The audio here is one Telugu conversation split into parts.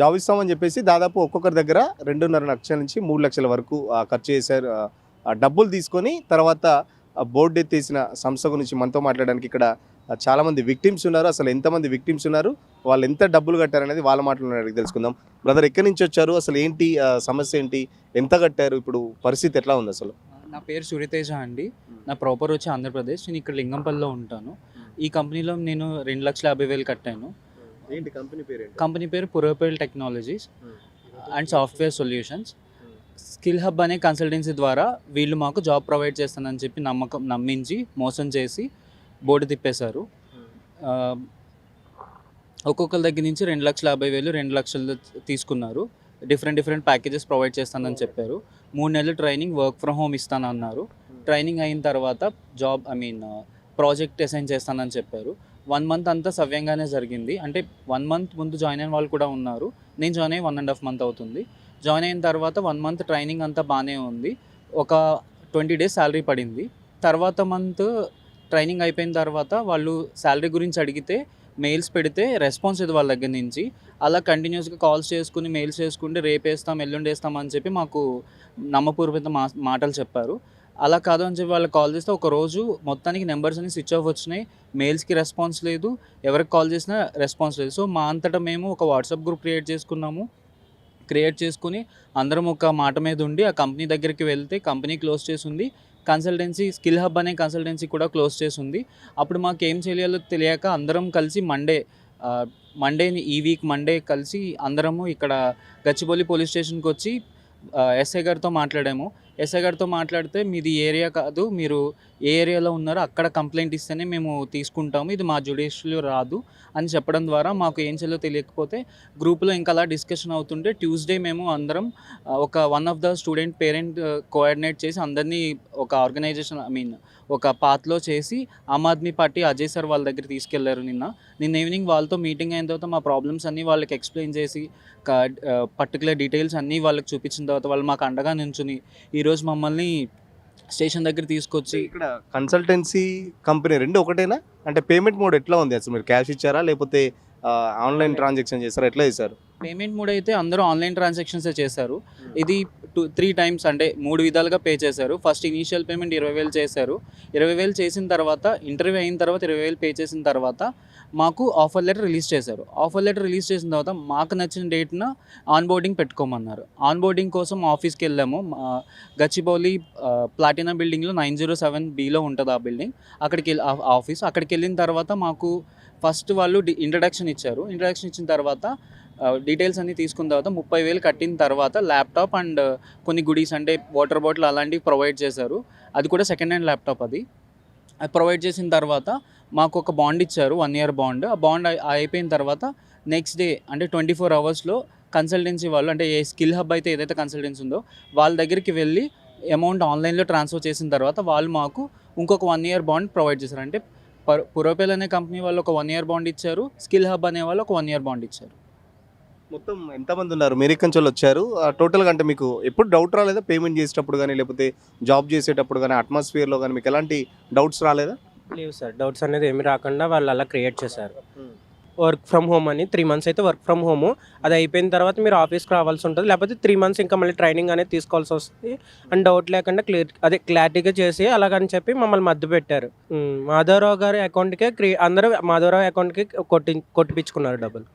జాబ్ ఇస్తామని చెప్పేసి దాదాపు ఒక్కొక్కరి దగ్గర 2.5 లక్షల నుంచి 3 లక్షల వరకు ఖర్చు చేశారు. డబ్బులు తీసుకొని తర్వాత బోర్డు ఎత్తేసిన సంస్థ గురించి మనతో మాట్లాడడానికి ఇక్కడ చాలామంది విక్టిమ్స్ ఉన్నారు. అసలు ఎంతమంది విక్టిమ్స్ ఉన్నారు, వాళ్ళు ఎంత డబ్బులు కట్టారనేది వాళ్ళ మాటలను అడిగి తెలుసుకుందాం. బ్రదర్, ఎక్కడి నుంచి వచ్చారు, అసలు ఏంటి సమస్య ఏంటి, ఎంత కట్టారు, ఇప్పుడు పరిస్థితి ఎట్లా ఉంది అసలు? నా పేరు సూర్యతేజ అండి. నా ప్రాపర్ వచ్చి ఆంధ్రప్రదేశ్. నేను ఇక్కడ లింగంపల్లిలో ఉంటాను. ఈ కంపెనీలో నేను 2,50,000 కట్టాను. ఏంటి కంపెనీ పేరు? కంపెనీ పేరు Propel technologies and software solutions. Skill hub అనే కన్సల్టెన్సీ ద్వారా వీళ్ళు మాకు జాబ్ ప్రొవైడ్ చేస్తానని చెప్పి నమ్మించి మోసం చేసి బోర్డు తిప్పేశారు. ఒక్కొక్కరి దగ్గర నుంచి 2,50,000 2 లక్షలు తీసుకున్నారు. డిఫరెంట్ ప్యాకేజెస్ ప్రొవైడ్ చేస్తానని చెప్పారు. 3 నెలలు ట్రైనింగ్, వర్క్ ఫ్రమ్ హోమ్ ఇస్తానన్నారు. ట్రైనింగ్ అయిన తర్వాత ప్రాజెక్ట్ అసైన్ చేస్తానని చెప్పారు. 1 మంత్ అంతా సవ్యంగానే జరిగింది. అంటే 1 మంత్ ముందు జాయిన్ అయిన వాళ్ళు కూడా ఉన్నారు. నేను జాయిన్ అయ్యి 1.5 మంత్ అవుతుంది. జాయిన్ అయిన తర్వాత 1 మంత్ ట్రైనింగ్ అంతా బాగానే ఉంది. ఒక 20 డేస్ శాలరీ పడింది. తర్వాత మంత్ ట్రైనింగ్ అయిపోయిన తర్వాత వాళ్ళు శాలరీ గురించి అడిగితే మెయిల్స్ పెడితే రెస్పాన్స్ ఇది వాళ్ళ దగ్గర నుంచి. అలా కంటిన్యూస్గా కాల్స్ చేసుకుని మెయిల్స్ చేసుకుంటే రేపేస్తాం ఎల్లుండేస్తాం అని చెప్పి మాకు నమ్మపూర్వక మాటలు చెప్పారు. అలా కాదు అని చెప్పి వాళ్ళకి కాల్ చేస్తే ఒక రోజు మొత్తానికి నెంబర్స్ అన్ని స్విచ్ ఆఫ్ వచ్చినాయి. మెయిల్స్కి రెస్పాన్స్ లేదు, ఎవరికి కాల్ చేసినా రెస్పాన్స్ లేదు. సో మా అంతటా మేము ఒక వాట్సాప్ గ్రూప్ క్రియేట్ చేసుకుని అందరం ఒక మాట మీద ఉండి ఆ కంపెనీ దగ్గరికి వెళ్తే కంపెనీ క్లోజ్ చేసి ఉంది. కన్సల్టెన్సీ స్కిల్ హబ్ అనే కన్సల్టెన్సీ కూడా క్లోజ్ చేసి ఉంది. అప్పుడు మాకు ఏం చేయాలో తెలియక అందరం కలిసి ఈ వీక్ మండే కలిసి అందరము ఇక్కడ గచ్చిబౌలి పోలీస్ స్టేషన్కి వచ్చి ఎస్ఐ గారితో మాట్లాడాము. ఎస్ఐ గారితో మాట్లాడితే మీది ఏరియా కాదు, మీరు ఏ ఏరియాలో ఉన్నారో అక్కడ కంప్లైంట్ ఇస్తేనే మేము తీసుకుంటాము, ఇది మా జ్యుడిషియల్లో రాదు అని చెప్పడం ద్వారా మాకు ఏం చేయాలో తెలియకపోతే గ్రూప్లో ఇంకా అలా డిస్కషన్ అవుతుంటే ట్యూస్డే మేము అందరం ఒక one of the student parent coordinate చేసి అందరినీ ఒక ఆర్గనైజేషన్ ఒక పాత్లో చేసి ఆమ్ ఆద్మీ పార్టీ అజయ్ సార్ వాళ్ళ దగ్గర తీసుకెళ్లారు. నిన్న ఈవినింగ్ వాళ్ళతో మీటింగ్ అయిన తర్వాత మా ప్రాబ్లమ్స్ అన్నీ వాళ్ళకి ఎక్స్ప్లెయిన్ చేసి పర్టికులర్ డీటెయిల్స్ అన్నీ వాళ్ళకి చూపించిన తర్వాత వాళ్ళు మాకు అండగా నించుని ఈరోజు మమ్మల్ని స్టేషన్ దగ్గర తీసుకొచ్చి. ఇక్కడ కన్సల్టెన్సీ కంపెనీ రెండు ఒకటేనా? అంటే పేమెంట్ మోడ్ ఎట్లా ఉంది అసలు? మీరు క్యాష్ ఇచ్చారా లేకపోతే ఆన్లైన్ ట్రాన్సాక్షన్ చేస్తారా, ఎట్లా చేశారు? పేమెంట్ మోడ్ అయితే అందరూ ఆన్లైన్ ట్రాన్సాక్షన్సే చేశారు. ఇది 3 టైమ్స్ అంటే 3 విధాలుగా పే చేశారు. ఫస్ట్ ఇనీషియల్ పేమెంట్ 20,000 చేశారు. 20,000 చేసిన తర్వాత ఇంటర్వ్యూ అయిన తర్వాత 20,000 పే చేసిన తర్వాత మాకు ఆఫర్ లెటర్ రిలీజ్ చేశారు. ఆఫర్ లెటర్ రిలీజ్ చేసిన తర్వాత మాకు నచ్చిన డేట్న ఆన్బోర్డింగ్ పెట్టుకోమన్నారు. ఆన్బోర్డింగ్ కోసం ఆఫీస్కి వెళ్ళాము. గచ్చిబౌలి ప్లాటినా బిల్డింగ్లో 907Bలో ఉంటుంది ఆ బిల్డింగ్. అక్కడికి వెళ్ళిన తర్వాత మాకు ఫస్ట్ వాళ్ళు ఇంట్రడక్షన్ ఇచ్చిన తర్వాత డీటెయిల్స్ అన్నీ తీసుకున్న తర్వాత 30,000 కట్టిన తర్వాత ల్యాప్టాప్ అండ్ కొన్ని గుడీస్ అంటే వాటర్ బాటిల్ అలాంటివి ప్రొవైడ్ చేశారు. అది కూడా సెకండ్ హ్యాండ్ ల్యాప్టాప్. అది ప్రొవైడ్ చేసిన తర్వాత మాకు ఒక బాండ్ ఇచ్చారు, 1 year బాండ్. ఆ బాండ్ అయిపోయిన తర్వాత నెక్స్ట్ డే అంటే 24 hours కన్సల్టెన్సీ వాళ్ళు అంటే ఏ స్కిల్ హబ్ అయితే ఏదైతే కన్సల్టెన్సీ ఉందో వాళ్ళ దగ్గరికి వెళ్ళి అమౌంట్ ఆన్లైన్లో ట్రాన్స్ఫర్ చేసిన తర్వాత వాళ్ళు మాకు ఇంకొక 1 year బాండ్ ప్రొవైడ్ చేశారు. అంటే పురోపేల్ అనే కంపెనీ వాళ్ళు ఒక 1 year బాండ్ ఇచ్చారు, స్కిల్ హబ్ అనే వాళ్ళు ఒక 1 year బాండ్ ఇచ్చారు. మొత్తం ఎంతమంది ఉన్నారు? మీరు ఎక్కడి నుంచి వచ్చారు టోటల్గా? అంటే మీకు ఎప్పుడు డౌట్ రాలేదా పేమెంట్ చేసేటప్పుడు కానీ లేకపోతే జాబ్ చేసేటప్పుడు కానీ అట్మాస్ఫియర్లో కానీ మీకు ఎలాంటి డౌట్స్ రాలేదా? లేవు సార్, డౌట్స్ అనేది ఏమి రాకుండా వాళ్ళు అలా క్రియేట్ చేశారు. వర్క్ ఫ్రమ్ హోమ్ అని 3 months అయితే వర్క్ ఫ్రమ్ హోమ్, అది అయిపోయిన తర్వాత మీరు ఆఫీస్కి రావాల్సి ఉంటుంది, లేకపోతే 3 months ఇంకా మళ్ళీ ట్రైనింగ్ అనేది తీసుకోవాల్సి వస్తుంది అని డౌట్ లేకుండా క్లారిటీగా చేసి అలాగని చెప్పి మమ్మల్ని మధ్య పెట్టారు. మాధవరావు గారి అకౌంట్కే అందరూ మాధవరావు అకౌంట్కి కొట్టిపించుకున్నారు డబ్బులు.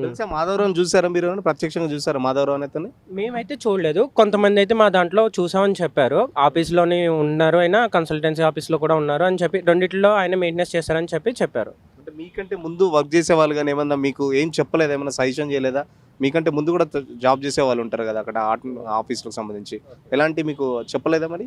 తెలుసా మాధవరావు చూసారా మీరు? ప్రత్యక్షంగా చూసారా మాధవరావు అతన్ని? మేమైతే చూడలేదు, కొంతమంది అయితే మా దాంట్లో చూసామని చెప్పారు. ఆఫీస్లోనే ఉన్నారు, ఆయన కన్సల్టెన్సీ ఆఫీస్లో కూడా ఉన్నారు అని చెప్పి, రెండిట్లో ఆయన మెయింటెనెన్స్ చేశారని చెప్పారు. అంటే మీకంటే ముందు వర్క్ చేసే వాళ్ళు కానీ ఏమన్నా మీకు ఏం చెప్పలేదా, ఏమన్నా సజెషన్ చేయలేదా? మీకంటే ముందు కూడా జాబ్ చేసే వాళ్ళు ఉంటారు కదా అక్కడ ఆఫీస్లకు సంబంధించి, ఎలాంటి మీకు చెప్పలేదా మరి?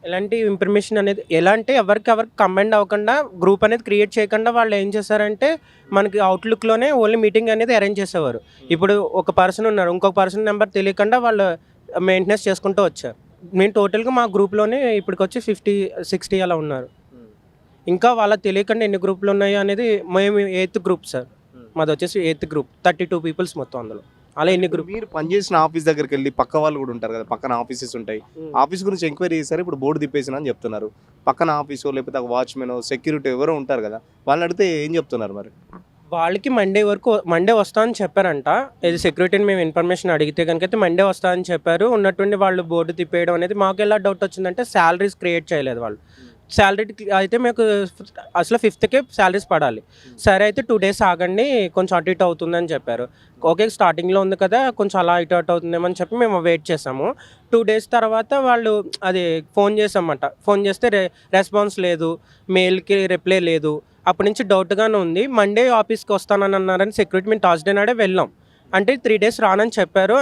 ఎలాంటి ఇన్ఫర్మేషన్ అనేది ఎలా అంటే ఎవరికి కంబైండ్ అవ్వకుండా గ్రూప్ అనేది క్రియేట్ చేయకుండా వాళ్ళు ఏం చేశారంటే మనకి అవుట్లుక్లోనే ఓన్లీ మీటింగ్ అనేది అరేంజ్ చేసేవారు. ఇప్పుడు ఒక పర్సన్ ఉన్నారు, ఇంకొక పర్సన్ నెంబర్ తెలియకుండా వాళ్ళు మెయింటెనెన్స్ చేసుకుంటూ వచ్చారు. మేము టోటల్గా మా గ్రూప్లోనే ఇప్పటికి వచ్చి 50-60 అలా ఉన్నారు. ఇంకా వాళ్ళకి తెలియకుండా ఎన్ని గ్రూపులు ఉన్నాయి అనేది మేము 8th గ్రూప్ సార్, మాది వచ్చేసి 8th గ్రూప్, 32 people మొత్తం అందులో. అలా ఎన్ని గ్రూప్? మీరు పనిచేసిన ఆఫీస్ దగ్గరికి వెళ్ళి పక్క వాళ్ళు కూడా ఉంటారు కదా, పక్కన ఆఫీసెస్ ఉంటాయి, ఆఫీస్ గురించి ఎంక్వైరీ చేశారు. ఇప్పుడు బోర్డు తిప్పేసిన అని చెప్తున్నారు. పక్కన ఆఫీసు లేకపోతే వాచ్మెన్ సెక్యూరిటీ ఎవరో ఉంటారు కదా, వాళ్ళని అడిగితే ఏం చెప్తున్నారు మరి? వాళ్ళకి మండే వస్తామని చెప్పారంట. ఇది సెక్యూరిటీని మేము ఇన్ఫర్మేషన్ అడిగితే కనుక అయితే మండే వస్తామని చెప్పారు. ఉన్నటువంటి వాళ్ళు బోర్డు తిప్పేయడం అనేది మాకు ఎలా డౌట్ వచ్చిందంటే శాలరీస్ క్రియేట్ చేయలేదు వాళ్ళు. శాలరీ అయితే మీకు అసలు 5th శాలరీస్ పడాలి. సరే అయితే 2 days ఆగండి, కొంచెం అటు ఇటు అవుతుందని చెప్పారు. ఓకే, స్టార్టింగ్లో ఉంది కదా, కొంచెం అలా ఇటు అటు అవుతుందేమో అని చెప్పి మేము వెయిట్ చేసాము. 2 days తర్వాత వాళ్ళు అది ఫోన్ చేసామంట. ఫోన్ చేస్తే రెస్పాన్స్ లేదు, మెయిల్కి రిప్లై లేదు. అప్పటి నుంచి డౌట్గానే ఉంది. మండే ఆఫీస్కి వస్తానని అన్నారని సెక్యూరిటీ మేము థర్స్డే నాడే వెళ్ళాం. అంటే 3 days రానని చెప్పారు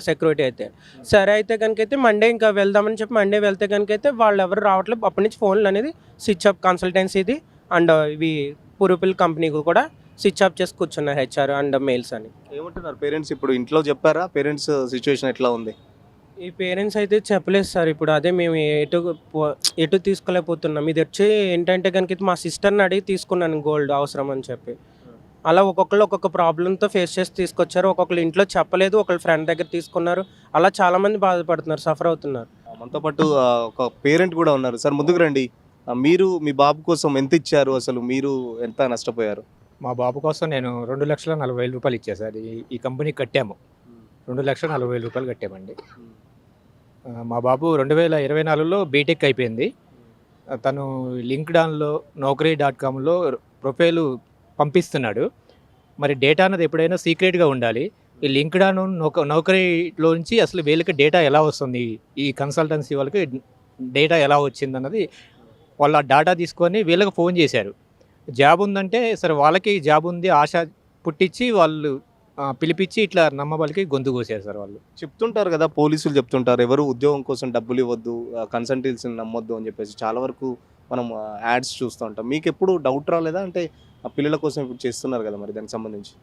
సెక్యూరిటీ అయితే. సరే అయితే కనుకైతే మండే ఇంకా వెళ్దామని చెప్పి మండే వెళ్తే కనుకైతే వాళ్ళు ఎవరు రావట్లేదు. అప్పటి నుంచి ఫోన్లు అనేది స్విచ్ ఆఫ్, కన్సల్టెన్సీది అండ్ ఇవి పూర్వపిల్ కంపెనీకి కూడా స్విచ్ ఆఫ్ చేసి కూర్చున్నారు హెచ్ఆర్ అండ్ మెయిల్స్ అని. ఏమంటున్నారు పేరెంట్స్? ఇప్పుడు ఇంట్లో చెప్పారా పేరెంట్స్ సిచ్యువేషన్ ఎట్లా ఉంది? ఈ పేరెంట్స్ అయితే చెప్పలేదు సార్. ఇప్పుడు అదే మేము ఎటు తీసుకోలేకపోతున్నాం. ఇది వచ్చి ఏంటంటే కనుక మా సిస్టర్ని అడిగి తీసుకున్నాను గోల్డ్ అవసరం అని చెప్పి. అలా ఒక్కొక్కరు ఒక్కొక్క ప్రాబ్లంతో ఫేస్ చేసి తీసుకొచ్చారు. ఒక్కొక్కరు ఇంట్లో చెప్పలేదు, ఒకళ్ళు ఫ్రెండ్ దగ్గర తీసుకున్నారు. అలా చాలామంది బాధపడుతున్నారు, సఫర్ అవుతున్నారు. మనతో పాటు ఒక పేరెంట్ కూడా ఉన్నారు. సార్ ముందుకు రండి. మీరు మీ బాబు కోసం ఎంత ఇచ్చారు, అసలు మీరు ఎంత నష్టపోయారు? మా బాబు కోసం నేను 2,40,000 రూపాయలు ఇచ్చా సార్. ఈ కంపెనీకి కట్టాము, 2,40,000 రూపాయలు కట్టామండి. మా బాబు 2024లో బీటెక్ అయిపోయింది. తను లింక్డ్ఇన్లో naukri.comలో ప్రొఫైలు పంపిస్తున్నాడు. మరి డేటా అన్నది ఎప్పుడైనా సీక్రెట్గా ఉండాలి. ఈ లింక్డ్ఇన్ నౌకరీలో నుంచి అసలు వీళ్ళకి డేటా ఎలా వస్తుంది, ఈ కన్సల్టెన్సీ వాళ్ళకి డేటా ఎలా వచ్చింది అన్నది వాళ్ళ డేటా తీసుకొని వీళ్ళకి ఫోన్ చేశారు. జాబ్ ఉందంటే సరే వాళ్ళకి జాబ్ ఉంది ఆశ పుట్టించి వాళ్ళు పిలిపించి ఇట్లా నమ్మబలికి గొంతు కోసారు సార్. వాళ్ళు చెప్తుంటారు కదా, పోలీసులు చెప్తుంటారు ఎవరు ఉద్యోగం కోసం డబ్బులు ఇవ్వద్దు, కన్సల్టెన్సీని నమ్మొద్దు అని చెప్పేసి చాలా వరకు మనం యాడ్స్ చూస్తూ ఉంటాం. మీకు ఎప్పుడు డౌట్ రాలేదా? అంటే ఆ పిల్లల కోసం ఇప్పుడు చేస్తున్నారు కదా, మరి దానికి సంబంధించి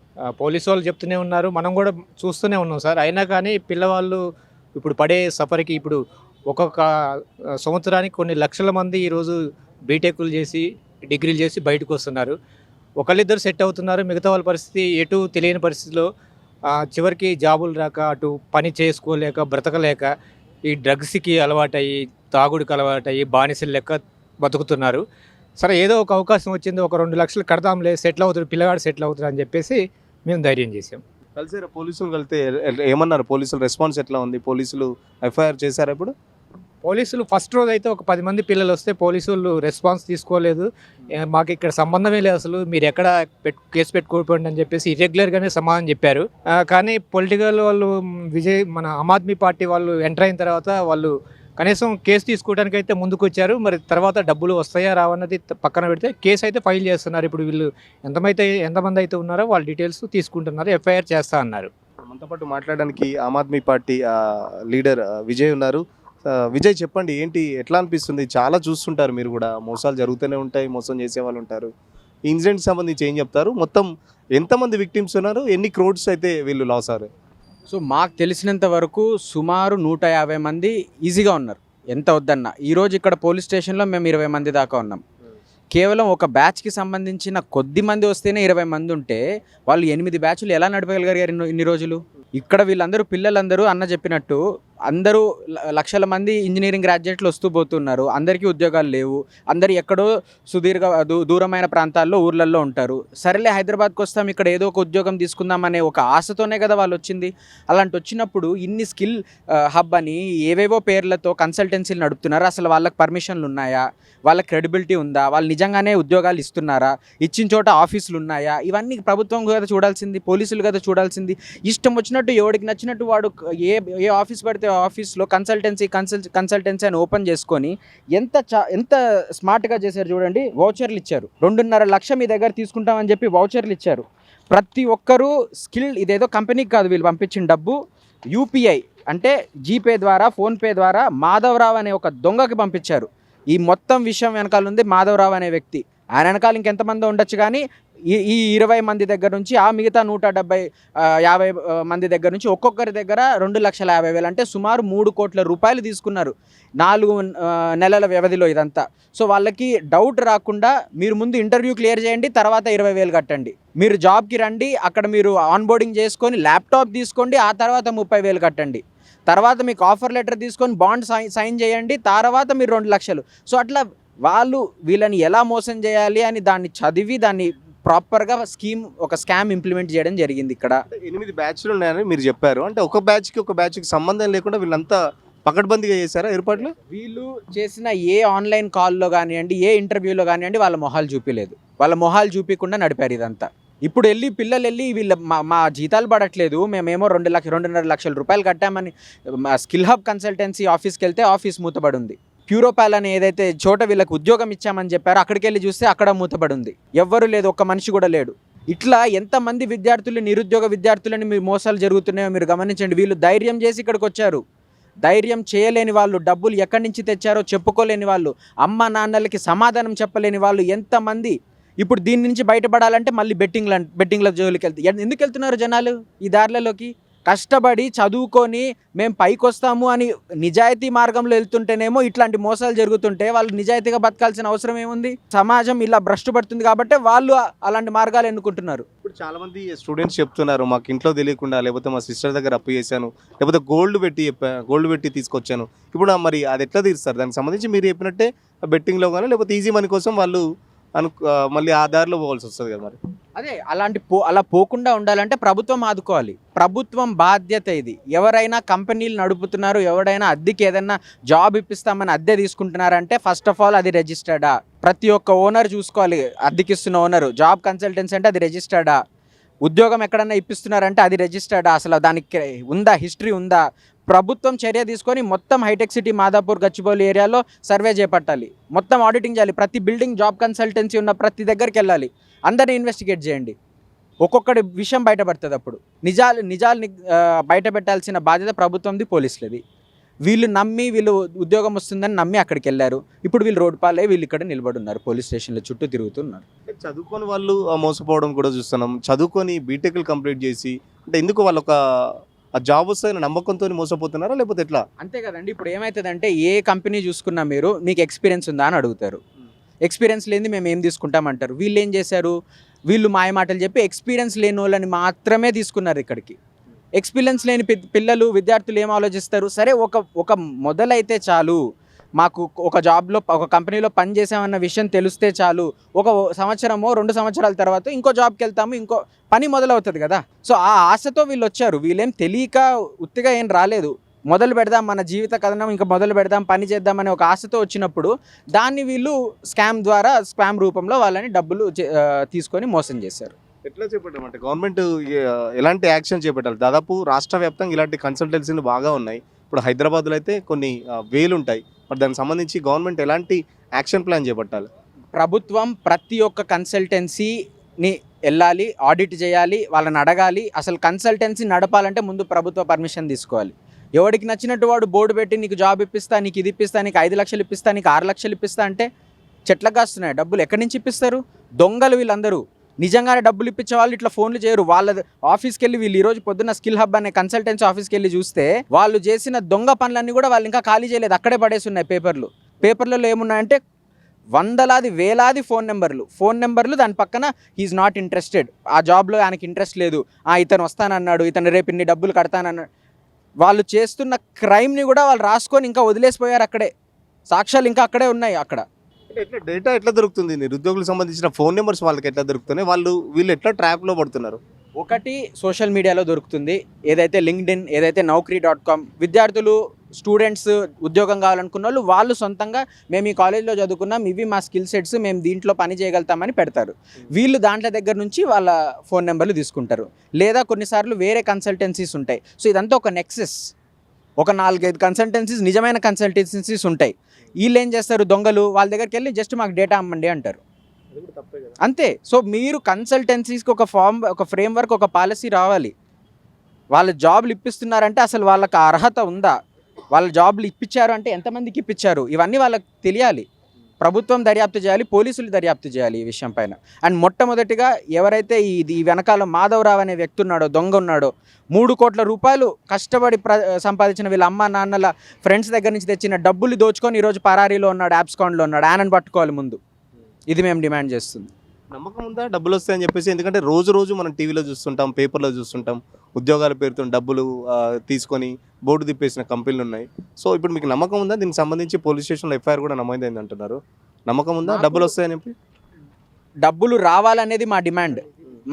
పోలీసు వాళ్ళు చెప్తూనే ఉన్నారు, మనం కూడా చూస్తూనే ఉన్నాం సార్. అయినా కానీ పిల్లవాళ్ళు ఇప్పుడు పడే సఫర్కి ఇప్పుడు ఒక్కొక్క సంవత్సరానికి కొన్ని లక్షల మంది ఈరోజు బీటెక్లు చేసి డిగ్రీలు చేసి బయటకు వస్తున్నారు. ఒకళ్ళిద్దరు సెట్ అవుతున్నారు, మిగతా వాళ్ళ పరిస్థితి ఎటు తెలియని పరిస్థితిలో చివరికి జాబులు రాక అటు పని చేసుకోలేక బ్రతకలేక ఈ డ్రగ్స్కి అలవాటయ్యి తాగుడికి అలవాటయ్యి బానిసలు లెక్క బతుకుతున్నారు. సరే ఏదో ఒక అవకాశం వచ్చింది, ఒక 2 లక్షలు కడతాంలే, సెటిల్ అవుతాడు పిల్లగాడు, సెటిల్ అవుతాడు అని చెప్పేసి మేము ధైర్యం చేసాం. కలిసారా పోలీసులు? కలితే ఏమన్నారు పోలీసులు? రెస్పాన్స్ ఎట్లా ఉంది? పోలీసులు ఎఫ్ఐఆర్ చేశారా ఇప్పుడు? పోలీసులు ఫస్ట్ రోజు అయితే ఒక 10 మంది పిల్లలు వస్తే పోలీసులు రెస్పాన్స్ తీసుకోలేదు. మాకు ఇక్కడ సంబంధమే లేదు, అసలు మీరు ఎక్కడ కేసు పెట్టుకోకపోండి అని చెప్పేసి ఇర్రెగ్యులర్గానే సమాధానం చెప్పారు. కానీ పొలిటికల్ వాళ్ళు మన ఆమ్ ఆద్మీ పార్టీ వాళ్ళు ఎంటర్ అయిన తర్వాత వాళ్ళు కనీసం కేసు తీసుకోవడానికి అయితే ముందుకు వచ్చారు. మరి తర్వాత డబ్బులు వస్తాయా రావన్నది పక్కన పెడితే కేసు అయితే ఫైల్ చేస్తున్నారు. ఇప్పుడు వీళ్ళు ఎంతమంది అయితే ఉన్నారో వాళ్ళ డీటెయిల్స్ తీసుకుంటున్నారు, ఎఫ్ఐఆర్ చేస్తా అన్నారు. మనతో పాటు మాట్లాడడానికి ఆమ్ ఆద్మీ పార్టీ లీడర్ విజయ్ ఉన్నారు. విజయ్ చెప్పండి, ఏంటి ఎట్లా అనిపిస్తుంది? చాలా చూస్తుంటారు మీరు కూడా, మోసాలు జరుగుతూనే ఉంటాయి, మోసం చేసే వాళ్ళు ఉంటారు. ఈ ఇన్సిడెంట్కి సంబంధించి ఏం చెప్తారు? మొత్తం ఎంతమంది విక్టిమ్స్ ఉన్నారు, ఎన్ని క్రోడ్స్ అయితే వీళ్ళు లాస్ అయ్యారు? సో మాకు తెలిసినంత వరకు సుమారు 150 మంది ఈజీగా ఉన్నారు, ఎంత వద్దన్నా. ఈరోజు ఇక్కడ పోలీస్ స్టేషన్లో మేము 20 మంది దాకా ఉన్నాం. కేవలం ఒక బ్యాచ్కి సంబంధించిన కొద్ది మంది వస్తేనే 20 మంది ఉంటే వాళ్ళు 8 బ్యాచ్లు ఎలా నడపగలిగారు ఇన్ని రోజులు? ఇక్కడ వీళ్ళందరూ పిల్లలందరూ అన్న చెప్పినట్టు అందరూ లక్షల మంది ఇంజనీరింగ్ గ్రాడ్యుయేట్లు వస్తూ పోతున్నారు. అందరికీ ఉద్యోగాలు లేవు, అందరు ఎక్కడో దూరమైన ప్రాంతాల్లో ఊర్లలో ఉంటారు. సరేలే హైదరాబాద్కి వస్తాం, ఇక్కడ ఏదో ఒక ఉద్యోగం తీసుకుందాం అనే ఒక ఆశతోనే కదా వాళ్ళు వచ్చింది. అలాంటి వచ్చినప్పుడు ఇన్ని స్కిల్ హబ్ అని ఏవేవో పేర్లతో కన్సల్టెన్సీలు నడుపుతున్నారు. అసలు వాళ్ళకి పర్మిషన్లు ఉన్నాయా, వాళ్ళకి క్రెడిబిలిటీ ఉందా, వాళ్ళు నిజంగానే ఉద్యోగాలు ఇస్తున్నారా, ఇచ్చిన చోట ఆఫీసులు ఉన్నాయా? ఇవన్నీ ప్రభుత్వం కదా చూడాల్సింది, పోలీసులు కదా చూడాల్సింది. ఇష్టం వచ్చినట్టు ఎవడికి నచ్చినట్టు వాడు ఏ ఆఫీస్ పడితే ఆఫీస్లో కన్సల్టెన్సీ అని ఓపెన్ చేసుకొని ఎంత స్మార్ట్గా చేశారు చూడండి. వౌచర్లు ఇచ్చారు, 2.5 లక్షలు మీ దగ్గర తీసుకుంటామని చెప్పి వౌచర్లు ఇచ్చారు. ప్రతి ఒక్కరూ స్కిల్, ఇదేదో కంపెనీకి కాదు వీళ్ళు పంపించిన డబ్బు, యూపీఐ అంటే జీపే ద్వారా ఫోన్పే ద్వారా మాధవరావు అనే ఒక దొంగకి పంపించారు. ఈ మొత్తం విషయం వెనకాల ఉంది మాధవరావు అనే వ్యక్తి. ఆయన వెనకాల ఇంకెంతమంది ఉండొచ్చు, కానీ ఈ 20 మంది దగ్గర నుంచి ఆ మిగతా 150 మంది దగ్గర నుంచి ఒక్కొక్కరి దగ్గర 2,50,000 అంటే సుమారు 3 కోట్ల రూపాయలు తీసుకున్నారు 4 నెలల వ్యవధిలో ఇదంతా. సో వాళ్ళకి డౌట్ రాకుండా మీరు ముందు ఇంటర్వ్యూ క్లియర్ చేయండి, తర్వాత 20,000 కట్టండి. మీరు జాబ్కి రండి, అక్కడ మీరు ఆన్బోర్డింగ్ చేసుకొని ల్యాప్టాప్ తీసుకోండి, ఆ తర్వాత 30,000 కట్టండి. తర్వాత మీకు ఆఫర్ లెటర్ తీసుకొని బాండ్ సైన్ చేయండి, తర్వాత మీరు 2 లక్షలు. సో అట్లా వాళ్ళు వీళ్ళని ఎలా మోసం చేయాలి అని దాన్ని చదివి దాన్ని ప్రాపర్గా ఒక స్కామ్ ఇంప్లిమెంట్ చేయడం జరిగింది ఇక్కడ. 8 బ్యాచ్లు ఉన్నాయని మీరు చెప్పారు. అంటే ఒక బ్యాచ్కి సంబంధం లేకుండా వీళ్ళంతా పకడ్బందీగా చేశారా ఏర్పాట్లు? వీళ్ళు చేసిన ఏ ఆన్లైన్ కాల్లో కానివ్వండి, ఏ ఇంటర్వ్యూలో కానివ్వండి, వాళ్ళ మొహాలు చూపించలేదు. వాళ్ళ మొహాలు చూపించకుండా నడిపారు ఇదంతా. ఇప్పుడు పిల్లలు వెళ్ళి వీళ్ళ మా జీతాలు పడట్లేదు, మేమేమో 2.5 లక్షల రూపాయలు కట్టామని స్కిల్ హబ్ కన్సల్టెన్సీ ఆఫీస్కి వెళ్తే ఆఫీస్ మూతబడి ఉంది. ప్యూరోపాల్ అని ఏదైతే చోట వీళ్ళకి ఉద్యోగం ఇచ్చామని చెప్పారో అక్కడికి వెళ్ళి చూస్తే అక్కడ మూతబడి ఉంది. ఎవ్వరూ లేదు, ఒక్క మనిషి కూడా లేడు. ఇట్లా ఎంతమంది విద్యార్థులు, నిరుద్యోగ విద్యార్థులని మీ మోసాలు జరుగుతున్నాయో మీరు గమనించండి. వీళ్ళు ధైర్యం చేసి ఇక్కడికి వచ్చారు. ధైర్యం చేయలేని వాళ్ళు, డబ్బులు ఎక్కడి నుంచి తెచ్చారో చెప్పుకోలేని వాళ్ళు, అమ్మ నాన్నలకి సమాధానం చెప్పలేని వాళ్ళు ఎంతమంది. ఇప్పుడు దీని నుంచి బయటపడాలంటే మళ్ళీ బెట్టింగ్ల జోలికి వెళ్తారు. ఎందుకు వెళ్తున్నారు జనాలు ఈ దారులలోకి? కష్టపడి చదువుకొని మేము పైకి వస్తాము అని నిజాయితీ మార్గంలో వెళ్తుంటేనేమో ఇట్లాంటి మోసాలు జరుగుతుంటే వాళ్ళు నిజాయితీగా బతకాల్సిన అవసరం ఏముంది? సమాజం ఇలా భ్రష్టు పడుతుంది కాబట్టి వాళ్ళు అలాంటి మార్గాలు ఎన్నుకుంటున్నారు. ఇప్పుడు చాలా మంది స్టూడెంట్స్ చెప్తున్నారు, మాకు ఇంట్లో తెలియకుండా, లేకపోతే మా సిస్టర్ దగ్గర అప్పు చేశాను, లేకపోతే గోల్డ్ పెట్టి తీసుకొచ్చాను. ఇప్పుడు మరి అది ఎట్లా తీరుస్తారు? దానికి సంబంధించి మీరు చెప్పినట్టే బెట్టింగ్లో కానీ లేకపోతే ఈజీ మనీ కోసం వాళ్ళు మళ్ళీ ఆ దారిలో పోవాల్సి వస్తుంది కదా. మరి అదే అలా పోకుండా ఉండాలంటే ప్రభుత్వం ఆదుకోవాలి. ప్రభుత్వం బాధ్యత ఇది. ఎవరైనా కంపెనీలు నడుపుతున్నారు, ఎవరైనా అద్దెకి ఏదైనా జాబ్ ఇప్పిస్తామని అద్దె తీసుకుంటున్నారంటే ఫస్ట్ ఆఫ్ ఆల్ అది రిజిస్టర్డా? ప్రతి ఒక్క ఓనర్ చూసుకోవాలి. అద్దెకిస్తున్న ఓనరు, జాబ్ కన్సల్టెన్సీ అంటే అది రిజిస్టర్డా? ఉద్యోగం ఎక్కడన్నా ఇప్పిస్తున్నారంటే అది రిజిస్టర్డా? అసలు దానికి ఉందా, హిస్టరీ ఉందా? ప్రభుత్వం చర్య తీసుకొని మొత్తం హైటెక్ సిటీ, మాదాపూర్, గచ్చిబౌలి ఏరియాలో సర్వే చేపట్టాలి. మొత్తం ఆడిటింగ్ చేయాలి. ప్రతి బిల్డింగ్ జాబ్ కన్సల్టెన్సీ ఉన్న ప్రతి దగ్గరికి వెళ్ళాలి. అందరినీ ఇన్వెస్టిగేట్ చేయండి. ఒక్కొక్కటి విషయం బయటపడుతుంది. అప్పుడు నిజాలు బయట పెట్టాల్సిన బాధ్యత ప్రభుత్వంది, పోలీసులది. వీళ్ళు ఉద్యోగం వస్తుందని నమ్మి అక్కడికి వెళ్ళారు. ఇప్పుడు వీళ్ళు రోడ్డు పాలే వీళ్ళు ఇక్కడ నిలబడి ఉన్నారు, పోలీస్ స్టేషన్ల చుట్టూ తిరుగుతున్నారు. చదువుకొని వాళ్ళు మోసపోవడం కూడా చూస్తున్నాం. చదువుకొని బీటెక్లు కంప్లీట్ చేసి అంటే ఎందుకు వాళ్ళు ఆ జాబ్ వస్తుందని నమ్మకంతో మోసపోతున్నారా లేకపోతే ఎట్లా? అంతే కదండి. ఇప్పుడు ఏమవుతుందంటే ఏ కంపెనీ చూసుకున్నా మీరు మీకు ఎక్స్పీరియన్స్ ఉందా అని అడుగుతారు. ఎక్స్పీరియన్స్ లేనిది మేము ఏం తీసుకుంటామంటారు. వీళ్ళు ఏం చేశారు? వీళ్ళు మాయ మాటలు చెప్పి ఎక్స్పీరియన్స్ లేని వాళ్ళని మాత్రమే తీసుకున్నారు ఇక్కడికి. ఎక్స్పీరియన్స్ లేని పిల్లలు, విద్యార్థులు ఏం ఆలోచిస్తారు? సరే ఒక మొదలైతే చాలు, మాకు ఒక జాబ్లో ఒక కంపెనీలో పని చేసామన్న విషయం తెలిస్తే చాలు, 1 సంవత్సరమో 2 సంవత్సరాల తర్వాత ఇంకో జాబ్కి వెళ్తాము, ఇంకో పని మొదలవుతుంది కదా. సో ఆ ఆశతో వీళ్ళు వచ్చారు. వీళ్ళేం తెలియక ఉత్తిగా ఏం రాలేదు. మొదలు పెడదాం, మన జీవిత కథనం ఇంకా మొదలు పెడదాం, పని చేద్దామనే ఒక ఆశతో వచ్చినప్పుడు దాన్ని వీళ్ళు స్కామ్ రూపంలో వాళ్ళని డబ్బులు తీసుకొని మోసం చేశారు. ఎట్లా చేపట్టామంటే గవర్నమెంట్ ఎలాంటి యాక్షన్ చేపట్టాలి? దాదాపు రాష్ట్ర వ్యాప్తంగా ఇలాంటి కన్సల్టెన్సీలు బాగా ఉన్నాయి. ఇప్పుడు హైదరాబాద్లో అయితే కొన్ని వేలు ఉంటాయి. మరి దానికి సంబంధించి గవర్నమెంట్ ఎలాంటి యాక్షన్ ప్లాన్ చేపట్టాలి? ప్రభుత్వం ప్రతి ఒక్క కన్సల్టెన్సీని వెళ్ళాలి, ఆడిట్ చేయాలి, వాళ్ళని అడగాలి. అసలు కన్సల్టెన్సీ నడపాలంటే ముందు ప్రభుత్వ పర్మిషన్ తీసుకోవాలి. ఎవడికి నచ్చినట్టు వాడు బోర్డు పెట్టి నీకు జాబ్ ఇప్పిస్తా, నీకు ఇది ఇప్పిస్తా, నీకు 5 లక్షలు ఇప్పిస్తా, నీకు 6 లక్షలు ఇప్పిస్తా అంటే చెట్లకు కాస్తున్నాయి డబ్బులు. ఎక్కడి నుంచి ఇప్పిస్తారు? దొంగలు వీళ్ళందరూ. నిజంగానే డబ్బులు ఇప్పించే వాళ్ళు ఇట్లా ఫోన్లు చేయరు. వాళ్ళ ఆఫీస్కి వెళ్ళి వీళ్ళు ఈరోజు పొద్దున్న స్కిల్ హబ్ అనే కన్సల్టెన్సీ ఆఫీస్కి వెళ్ళి చూస్తే వాళ్ళు చేసిన దొంగ పనులన్నీ కూడా వాళ్ళు ఇంకా ఖాళీ చేయలేదు, అక్కడే పడేసి ఉన్నాయి పేపర్లలో ఏమున్నాయంటే వందలాది వేలాది ఫోన్ నెంబర్లు దాని పక్కన హీఈస్ నాట్ ఇంట్రెస్టెడ్, ఆ జాబ్లో ఆయనకి ఇంట్రెస్ట్ లేదు, ఇతను వస్తానన్నాడు, ఇతను రేపు ఇన్ని డబ్బులు కడతానన్నాడు. వాళ్ళు చేస్తున్న క్రైమ్ని కూడా వాళ్ళు రాసుకొని ఇంకా వదిలేసిపోయారు అక్కడే. సాక్ష్యాలు ఇంకా అక్కడే ఉన్నాయి. అక్కడ ఎట్లా డేటా ఎట్లా దొరుకుతుంది? నిరుద్యోగులకు సంబంధించిన ఫోన్ నెంబర్స్ వాళ్ళకి ఎట్లా దొరుకుతున్నాయి? వీళ్ళు ఎట్లా ట్రాప్లో పడుతున్నారు? ఒకటి సోషల్ మీడియాలో దొరుకుతుంది, ఏదైతే లింక్డ్ఇన్, ఏదైతే naukri.com. విద్యార్థులు, స్టూడెంట్స్ ఉద్యోగం కావాలనుకున్న వాళ్ళు సొంతంగా మేము ఈ కాలేజ్లో చదువుకున్నాం, ఇవి మా స్కిల్ సెట్స్, మేము దీంట్లో పని చేయగలుగుతామని పెడతారు. వీళ్ళు దాంట్లో దగ్గర నుంచి వాళ్ళ ఫోన్ నెంబర్లు తీసుకుంటారు. లేదా కొన్నిసార్లు వేరే కన్సల్టెన్సీస్ ఉంటాయి. సో ఇదంతా ఒక నెక్సెస్. ఒక 4-5 కన్సల్టెన్సీస్, నిజమైన కన్సల్టెన్సీస్ ఉంటాయి. వీళ్ళు ఏం చేస్తారు? దొంగలు వాళ్ళ దగ్గరికి వెళ్ళి జస్ట్ మాకు డేటా అమ్మండి అంటారు, అంతే. సో మీరు కన్సల్టెన్సీస్కి ఒక ఫ్రేమ్వర్క్, ఒక పాలసీ రావాలి. వాళ్ళ జాబ్లు ఇప్పిస్తున్నారంటే అసలు వాళ్ళకి అర్హత ఉందా? వాళ్ళ జాబ్లు ఇప్పించారు అంటే ఎంతమందికి ఇప్పించారు? ఇవన్నీ వాళ్ళకి తెలియాలి. ప్రభుత్వం దర్యాప్తు చేయాలి, పోలీసులు దర్యాప్తు చేయాలి ఈ విషయం పైన. అండ్ మొట్టమొదటిగా ఎవరైతే ఈ వెనకాల మాధవరావు అనే వ్యక్తి ఉన్నాడో, దొంగ ఉన్నాడో, 3 కోట్ల రూపాయలు కష్టపడి సంపాదించిన వీళ్ళ అమ్మ నాన్నల ఫ్రెండ్స్ దగ్గర నుంచి తెచ్చిన డబ్బులు దోచుకొని ఈరోజు పరారీలో ఉన్నాడు, యాప్స్కాన్లో ఉన్నాడు. ఆయనను పట్టుకోవాలి ముందు. ఇది మేము డిమాండ్ చేస్తుంది. నమ్మకం ఉందా డబ్బులు వస్తాయని చెప్పేసి? ఎందుకంటే రోజు మనం టీవీలో చూస్తుంటాం, పేపర్లో చూస్తుంటాం, ఉద్యోగాల పేరుతో డబ్బులు తీసుకొని బోర్డు తిప్పేసిన కంపెనీలు ఉన్నాయి. సో ఇప్పుడు మీకు నమ్మకం ఉందా? దీనికి సంబంధించి పోలీస్ స్టేషన్లో ఎఫ్ఐఆర్ కూడా నమోదైంది అంటున్నారు. నమ్మకం ఉందా డబ్బులు వస్తాయని చెప్పి? డబ్బులు రావాలనేది మా డిమాండ్.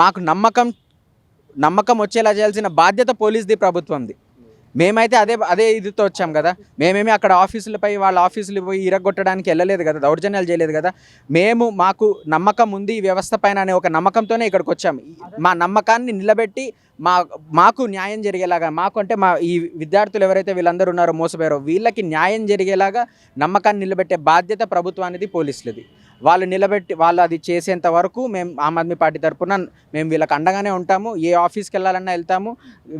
మాకు నమ్మకం వచ్చేలా చేయాల్సిన బాధ్యత పోలీస్ది, ప్రభుత్వంది. మేమైతే అదే ఇదితో వచ్చాం కదా. మేమేమి అక్కడ ఆఫీసులపై వాళ్ళ ఆఫీసులు పోయి ఇరగొట్టడానికి వెళ్ళలేదు కదా, దౌర్జన్యాలు చేయలేదు కదా. మాకు నమ్మకం ఉంది ఈ వ్యవస్థ పైన అనే ఒక నమ్మకంతోనే ఇక్కడికి వచ్చాం. మా నమ్మకాన్ని నిలబెట్టి మాకు న్యాయం జరిగేలాగా, మాకు అంటే మా ఈ విద్యార్థులు ఎవరైతే వీళ్ళందరూ ఉన్నారో మోసపోయారో వీళ్ళకి న్యాయం జరిగేలాగా నమ్మకాన్ని నిలబెట్టే బాధ్యత ప్రభుత్వానిది, పోలీసులది. వాళ్ళు అది చేసేంత వరకు మేము ఆమ్ ఆద్మీ పార్టీ తరఫున మేము వీళ్ళకి అండగానే ఉంటాము. ఏ ఆఫీస్కి వెళ్ళాలన్నా వెళ్తాము.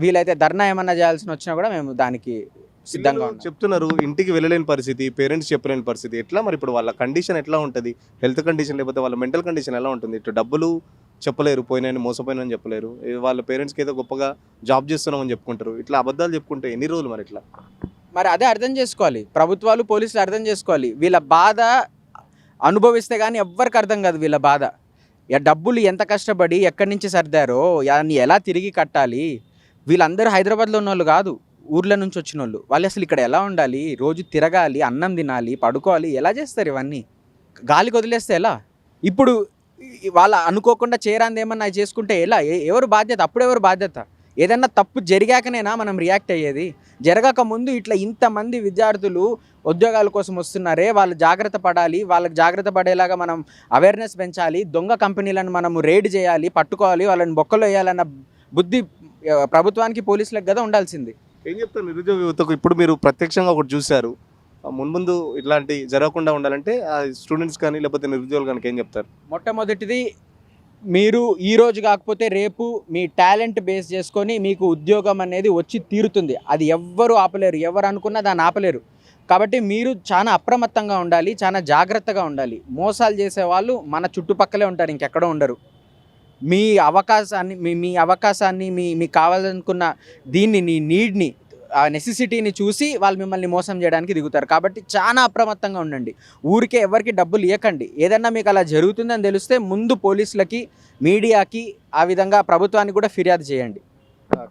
వీలైతే ధర్నా ఏమన్నా చేయాల్సి వచ్చినా కూడా మేము దానికి సిద్ధంగా ఉన్నాం. చెప్తున్నారు ఇంటికి వెళ్ళలేని పరిస్థితి, పేరెంట్స్ చెప్పలేని పరిస్థితి. ఎట్లా మరి ఇప్పుడు వాళ్ళ కండిషన్ ఎట్లా ఉంటుంది? హెల్త్ కండిషన్ లేకపోతే వాళ్ళ మెంటల్ కండిషన్ ఎలా ఉంటుంది? ఇటు డబ్బులు చెప్పలేరు, పోయినాయని మోసపోయినని చెప్పలేరు. వాళ్ళ పేరెంట్స్కి ఏదో గొప్పగా జాబ్ చేస్తున్నామని చెప్పుకుంటారు. ఇట్లా అబద్ధాలు చెప్పుకుంటే ఎన్ని రోజులు మరి ఇట్లా? మరి అదే అర్థం చేసుకోవాలి ప్రభుత్వాలు, పోలీసులు అర్థం చేసుకోవాలి. వీళ్ళ బాధ అనుభవిస్తే కానీ ఎవ్వరికి అర్థం కాదు వీళ్ళ బాధ. డబ్బులు ఎంత కష్టపడి ఎక్కడి నుంచి సర్దారో దాన్ని ఎలా తిరిగి కట్టాలి. వీళ్ళందరూ హైదరాబాద్లో ఉన్న వాళ్ళు కాదు, ఊర్ల నుంచి వచ్చిన వాళ్ళు. వాళ్ళు అసలు ఇక్కడ ఎలా ఉండాలి, రోజు తిరగాలి, అన్నం తినాలి, పడుకోవాలి, ఎలా చేస్తారు ఇవన్నీ? గాలికి వదిలేస్తే ఎలా? ఇప్పుడు వాళ్ళ అనుకోకుండా చేరాంది ఏమన్నా చేసుకుంటే ఎలా? ఎవరు బాధ్యత? అప్పుడెవరు బాధ్యత? ఏదన్నా తప్పు జరిగాకనేనా మనం రియాక్ట్ అయ్యేది? జరగక ముందు ఇట్లా ఇంతమంది విద్యార్థులు ఉద్యోగాల కోసం వస్తున్నారే, వాళ్ళు జాగ్రత్త పడాలి. వాళ్ళకి జాగ్రత్త పడేలాగా మనం అవేర్నెస్ పెంచాలి. దొంగ కంపెనీలను మనము రేడ్ చేయాలి, పట్టుకోవాలి, వాళ్ళని బొక్కలో వేయాలన్న బుద్ధి ప్రభుత్వానికి, పోలీసులకు కదా ఉండాల్సింది. ఏం చెప్తారు నిరుద్యోగ యువతకు? ఇప్పుడు మీరు ప్రత్యక్షంగా ఒకటి చూశారు, ముందు ఇట్లాంటి జరగకుండా ఉండాలంటే స్టూడెంట్స్ కానీ లేకపోతే నిరుద్యోగులు కానీ ఏం చెప్తారు? మొట్టమొదటిది, మీరు ఈరోజు కాకపోతే రేపు మీ టాలెంట్ బేస్ చేసుకొని మీకు ఉద్యోగం అనేది వచ్చి తీరుతుంది. అది ఎవ్వరు ఆపలేరు, ఎవరు అనుకున్నా దాన్ని ఆపలేరు. కాబట్టి మీరు చాలా అప్రమత్తంగా ఉండాలి, చాలా జాగ్రత్తగా ఉండాలి. మోసాలు చేసేవాళ్ళు మన చుట్టుపక్కలే ఉంటారు, ఇంకెక్కడో ఉండరు. మీ అవకాశాన్ని మీకు కావాలనుకున్న దీన్ని, నీ నీడ్ని, ఆ నెసెసిటీని చూసి వాళ్ళు మిమ్మల్ని మోసం చేయడానికి దిగుతారు. కాబట్టి చాలా అప్రమత్తంగా ఉండండి. ఊరికే ఎవరికి డబ్బులు ఇవ్వకండి. ఏదన్నా మీకు అలా జరుగుతుందని తెలిస్తే ముందు పోలీసులకి, మీడియాకి, ఆ విధంగా ప్రభుత్వానికి కూడా ఫిర్యాదు చేయండి.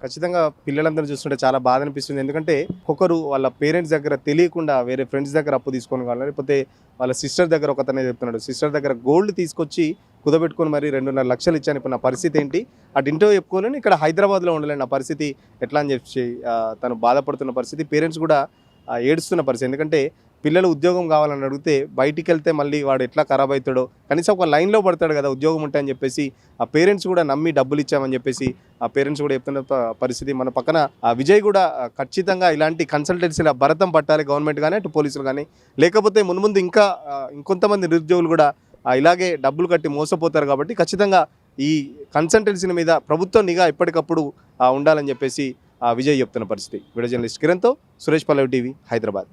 ఖచ్చితంగా పిల్లలందరూ చూస్తుంటే చాలా బాధ అనిపిస్తుంది. ఎందుకంటే ఒక్కొక్కరు వాళ్ళ పేరెంట్స్ దగ్గర తెలియకుండా వేరే ఫ్రెండ్స్ దగ్గర అప్పు తీసుకొని కావాలి, లేకపోతే వాళ్ళ సిస్టర్ దగ్గర ఒకతనే చెప్తున్నాడు, సిస్టర్ దగ్గర గోల్డ్ తీసుకొచ్చి కుదబెట్టుకొని మరి 2.5 లక్షలు ఇచ్చాను. ఇప్పుడు నా పరిస్థితి ఏంటి? అటు ఇంటో చెప్పుకోలేను, ఇక్కడ హైదరాబాద్లో ఉండలేను, నా పరిస్థితి ఎట్లా అని చెప్పి తను బాధపడుతున్న పరిస్థితి. పేరెంట్స్ కూడా ఏడుస్తున్న పరిస్థితి. ఎందుకంటే పిల్లలు ఉద్యోగం కావాలని అడిగితే బయటికి వెళ్తే మళ్ళీ వాడు ఎట్లా ఖరాబ్ అవుతాడో, కనీసం ఒక లైన్లో పడతాడు కదా ఉద్యోగం ఉంటే అని చెప్పేసి ఆ పేరెంట్స్ కూడా నమ్మి డబ్బులు ఇచ్చామని చెప్పేసి ఆ పేరెంట్స్ కూడా చెప్తున్న పరిస్థితి. మన పక్కన ఆ విజయ్ కూడా ఖచ్చితంగా ఇలాంటి కన్సల్టెన్సీల భరతం పట్టాలి గవర్నమెంట్ కానీ, అటు పోలీసులు కానీ. లేకపోతే మున్ముందు ఇంకొంతమంది నిరుద్యోగులు కూడా ఇలాగే డబ్బులు కట్టి మోసపోతారు. కాబట్టి ఖచ్చితంగా ఈ కన్సల్టెన్సీల మీద ప్రభుత్వం నిఘా ఎప్పటికప్పుడు ఉండాలని చెప్పేసి విజయ్ చెప్తున్న పరిస్థితి. వీడియో జర్నలిస్ట్ కిరణ్తో సురేష్ పల్లవి, టీవీ, హైదరాబాద్.